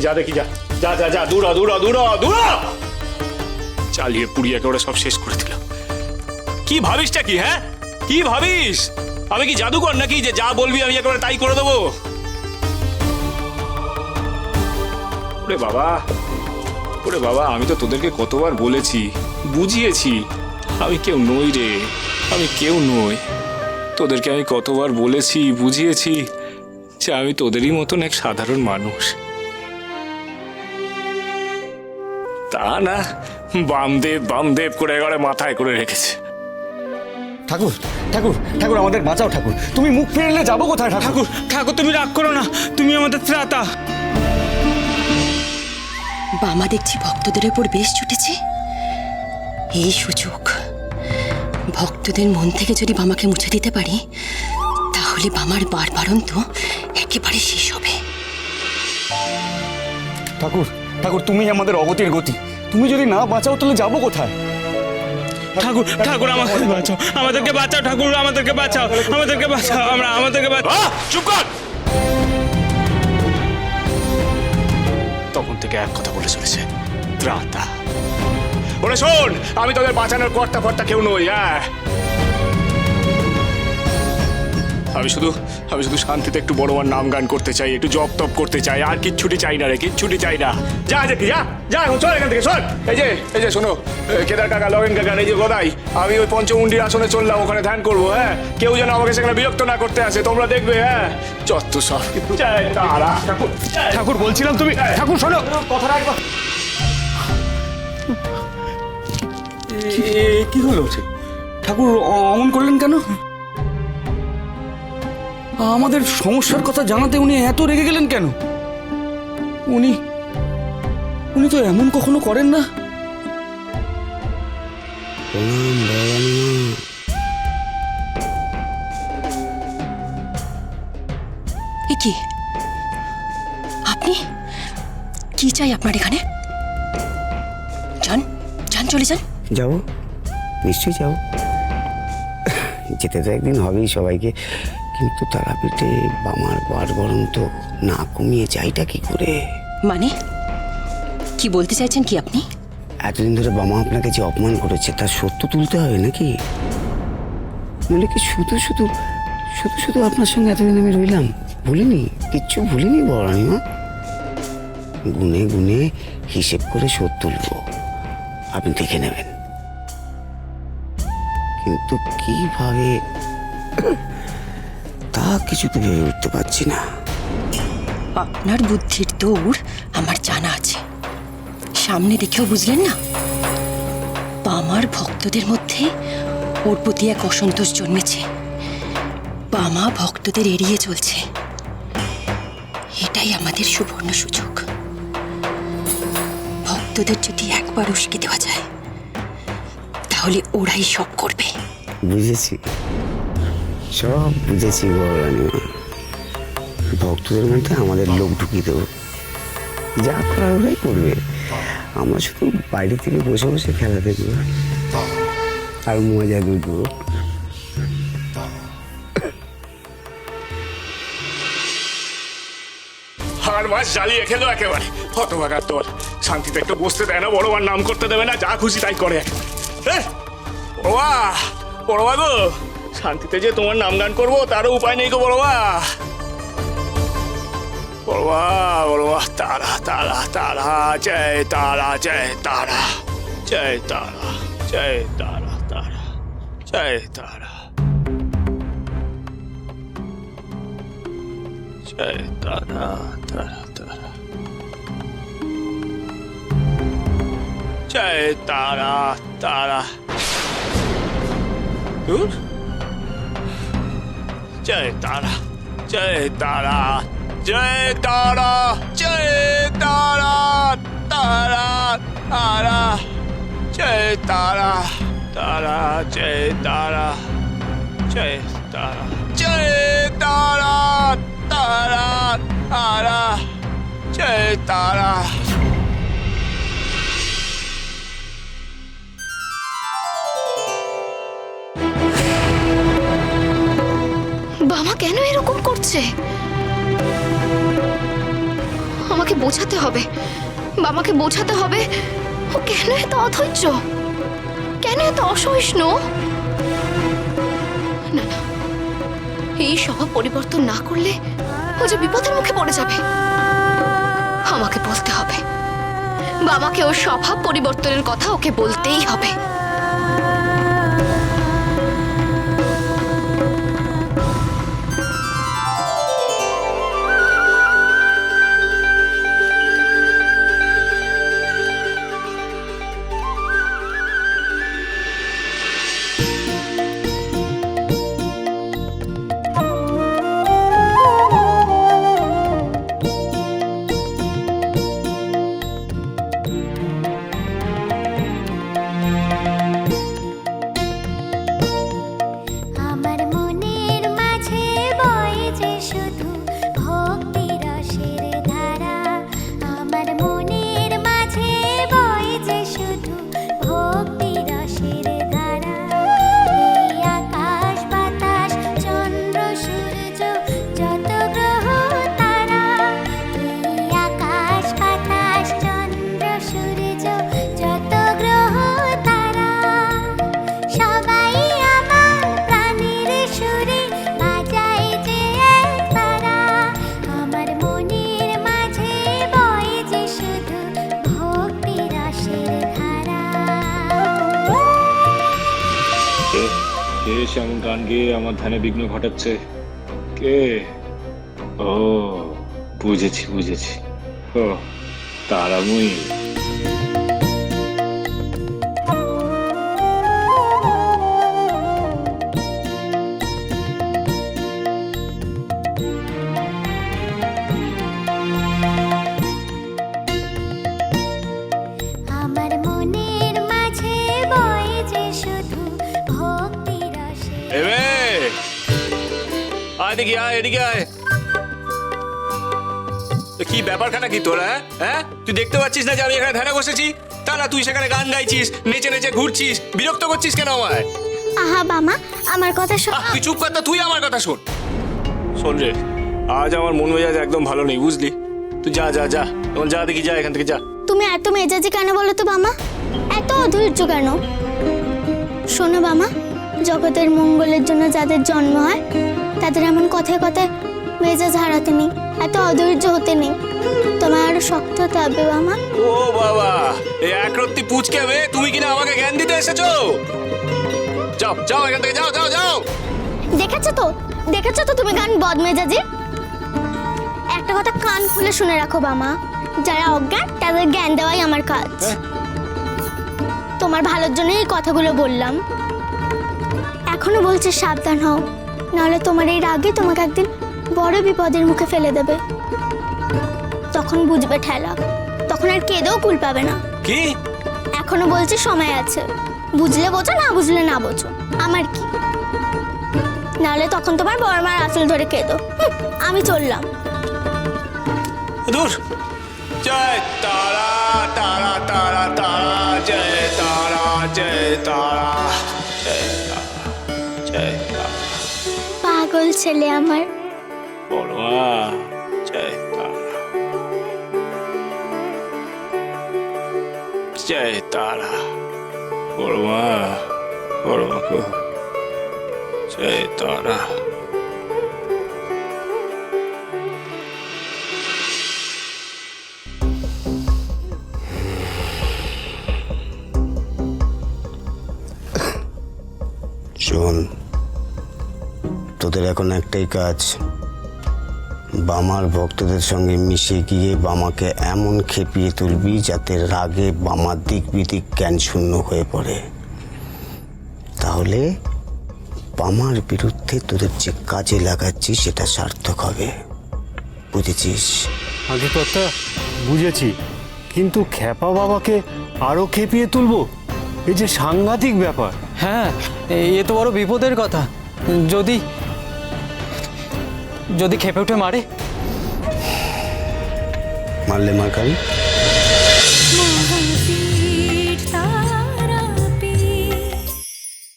যা দেখি, যা যা যা যা, দূর হ, দূর হ, দূর হ, দূর হ। চালিয়ে পুড়িয়ে একেবারে সব শেষ করে দিল। কি ভাবিসটা কি? হ্যাঁ, কি ভাবিস? আমি কি জাদুকর নাকি যে যা বলবি আমি একেবারে তাই করে দেবো? ওরে বাবা, ওরে বাবা, আমি তো তোদেরকে কতবার বলেছি, বুঝিয়েছি, আমি কেউ নই রে, আমি কেউ নই। তোদেরকে আমি কতবার বলেছি, বুঝিয়েছি যে আমি তোদেরই মতন এক সাধারণ মানুষ। তা না, বামদেব বামদেব করে একেবারে মাথায় করে রেখেছে। ঠাকুর ঠাকুর ঠাকুর, আমাদের বাঁচাও ঠাকুর। তুমি মুখ ফিরলে যাবো কোথায় ঠাকুর? ঠাকুর তুমি রাগ করো না, তুমি আমাদের ত্রাতা। বামা দেখছি ভক্তদের উপর বেশ ছুটেছে। এই সুযোগ, ভক্তদের মন থেকে যদি বামাকে মুছে দিতে পারি, তাহলে বামার বারবারন্ত একেবারে শেষ হবে। ঠাকুর ঠাকুর, তুমি আমাদের অগতির গতি। তুমি যদি না বাঁচাও তাহলে যাবো কোথায়? ঠাকুর ঠাকুর আমাদের বাঁচাও, আমাদেরকে বাঁচাও ঠাকুর, আমাদেরকে বাঁচাও, আমাদেরকে বাঁচাও, আমাদেরকে বাঁচাও। চুপ কর! তখন থেকে এক কথা বলে চলেছে, ত্রাতা। ওরে শোন, আমি তোদের বাঁচানোর কর্তা ফর্তা কেউ নই। হ্যাঁ, আমি শুধু শান্তিতে একটু বড়মার নাম গান করতে চাই, একটু জপ তপ করতে চাই, আর কিচ্ছুটি চাই না রে, কিচ্ছুটি চাই না। যা দেখি, যা যা, এখন চল এখান থেকে, চল। এই যে শোনো, কেদার কাকা, লগেন কাকা, এই যে গদাই, আমি ওই পঞ্চমুণ্ডির আসনে চললাম, ওখানে ধ্যান করবো। হ্যাঁ, কেউ যেন আমাকে সেখানে বিরক্ত না করতে আসে, তোমরা দেখবে। হ্যাঁ, যত সব। জয় তারা। ঠাকুর বলছিলাম, তুমি ঠাকুর শোনো কথাটা একবার। কি হলো? ঠাকুর অমন করলেন কেন? আমাদের সমস্যার কথা জানাতে উনি এত রেগে গেলেন কেন? উনি তো এমন কখনো করেন না। এ কি? আপনি কি চাই আপনার এখানে? যান যান, চলে যান। যাবো, নিশ্চয়ই যাবো। যেতে তো একদিন হবেই সবাইকে, কিন্তু তারাপীঠে বামার বার গরম তো না কমিয়ে যাইটা কি করে? মানে কি বলতে চাইছেন কি আপনি? এতদিন ধরে বামা আপনাকে যে অপমান করেছে তার সত্য তুলতে হবে নাকি? নইলে কি শুধু শুধু শুধু শুধু আপনার সঙ্গে এতদিন আমি রইলাম? ভুলিনি, কিচ্ছু ভুলিনি বড়রানিমা। গুনে গুনে হিসেব করে শোধ তুলবো, আপনি দেখে নেবেন। কিন্তু কিভাবে তা কিছু তো ভেবে উঠতে পারছি না। আপনার বুদ্ধির দৌড় আমার জানা আছে, সামনে দেখেও বুঝলেন না? বামার ভক্তদের মধ্যে ওর প্রতি এক অসন্তোষ জন্মেছে। বামা ভক্তদের এড়িয়ে চলছে, এটাই আমাদের সুবর্ণ সুযোগ। ভক্তদের যদি একবার উস্কে দেওয়া যায়, তাহলে ওরাই সব করবে। বুঝেছি, সব বুঝেছি বড়রানিমা। ভক্তদের মধ্যে আমাদের লোক ঢুকিয়ে দেবো, যা করার ওরাই করবে। আমরা শুধু বাইরে থেকে বসে বসে খেলা দেখবো আর মজা দেখবো। আর মাস জ্বালিয়ে খেলো একেবারে। হতভাগার তোর, শান্তিতে একটু বসতে দেয় না, বড়মার নাম করতে দেবে না, যা খুশি তাই করে। বড়মা গো, শান্তিতে যে তোমার নাম গান করবো তারও উপায় নেই গো বড়মা। বড়মা বড়মা, তারা তারা তারা, জয় তারা, জয় তারা, জয় তারা, জয় তারা, তারা, জয় তারা, জয় তারা, তারা, তারা, জয় তারা, তারা। জয় তারা, জয় তারা, জয় তারা, জয় তারা, তারা, তারা, জয় তারা, তারা, জয় তারা, জয় তারা, জয় তারা, তারা, তারা, জয় তারা। বাবা কেন এরকম করছে? আমাকে বোঝাতে হবে, বাবাকে বোঝাতে হবে ও কেন এত অধৈর্য, কেন এত অসহিষ্ণু। না না, এই স্বভাব পরিবর্তন না করলে ও যে বিপদের মুখে পড়ে যাবে। আমাকে বলতে হবে, বাবাকে ওর স্বভাব পরিবর্তনের কথা ওকে বলতেই হবে। আমার মনের মাঝে বয়ে যে শুধু ভক্তি রসের ধারা, আমার মনের মাঝে বয়ে যে শুধু ভক্তি রসের ধারা। এই আকাশ বাতাস চন্দ্র সূর্য যত গ্রহ তারা, এই আকাশ বাতাস চন্দ্র সূর্য যত গ্রহ তারা, সবাই আমার প্রাণের সুরে বাজায় যে তারা। আমার মনের মাঝে বয়ে যে শুধু ভক্তি রসের ধারা। কে এসে এমন গান গেয়ে আমার ধ্যানে বিঘ্ন ঘটাচ্ছে? কে? ও বুঝেছি বুঝেছি, ও তারাময়ী। আমার মনের মাঝে বয়ে যে শুধু ভক্তি রসের। এবে আয় দেখি, আয় এদিকে আয়। তো কি ব্যাপারখানা কি তোর? হ্যাঁ, তুই দেখতে পাচ্ছিস না যে আমি এখানে ধ্যানে বসেছি? তা না তুই সেখানে গান গাইছিস, নেচে নেচে ঘুরছিস, বিরক্ত করছিস কেন আমায়? আহা বামা, আমার কথা শোনো। তুই চুপ কর তো, তুই আমার কথা শোন। শোন রে, আজ আমার মন মেজাজ একদম ভালো নেই, বুঝলি? তুই যা যা যা, এখন যা দেখি, যা এখান থেকে যা। তুমি এত মেজাজি কেন বলো তো বামা? এত অধৈর্য কেন? শোনো বামা, জগতের মঙ্গলের জন্য যাদের জন্ম হয় তাদের এমন কথায় কথায় মেজাজ হারাতে নেই, এত অধৈর্য হতে নেই। তোমার আরো শক্ত হতে হবে বামা। ও বাবা, এই একরত্তি পুচকে মেয়ে, তুমি কিনা আমাকে জ্ঞান দিতে এসেছো? যাও যাও এখান থেকে, যাও যাও যাও। দেখেছো তো তুমি গান বদমেজাজি। একটা কথা কান খুলে শুনে রাখো বামা, যারা অজ্ঞান তাদের জ্ঞান দেওয়াই আমার কাজ। তোমার ভালোর জন্য এই কথাগুলো বললাম। এখনো বলছি সাবধান হও, নাহলে তোমার এই রাগে তোমাকে একদিন বড় বিপদের মুখে ফেলে দেবে। তখন বুঝবে ঠেলা, তখন আর কেঁদেও কুল পাবে না। কি? এখনো বলছি সময় আছে, বুঝলে বোঝো, না বুঝলে না বোঝো, আমার কি। নাহলে তখন তোমার বড় মার আসল ধরে কেঁদো। আমি চললাম। দূর। জয় তারা তারা তারা তারা, জয় তারা জয় তারা জয় তারা জয় তারা। পাগল ছেলে আমার। বড়মা জয় তারা জয় তারা। বড়মা বড়মা গো, জয় তারা। শোন, তোদের এখন একটাই কাজ, বামার ভক্তদের সঙ্গে মিশে গিয়ে বামাকে এমন খেপিয়ে তুলবি যাতে রাগে বামার দিক বিদিক জ্ঞান শূন্য হয়ে পড়ে। তাহলে বামার বিরুদ্ধে তোদের যে কাজে লাগাচ্ছি সেটা সার্থক হবে, বুঝেছিস? আগে কথা বুঝেছি, কিন্তু খেপা বাবাকে আরো খেপিয়ে তুলবো, এই যে সাংঘাতিক ব্যাপার। হ্যাঁ, এ তো বড় বিপদের কথা। যদি যদি খেপে উঠে মারে? মারলে মার খাবি।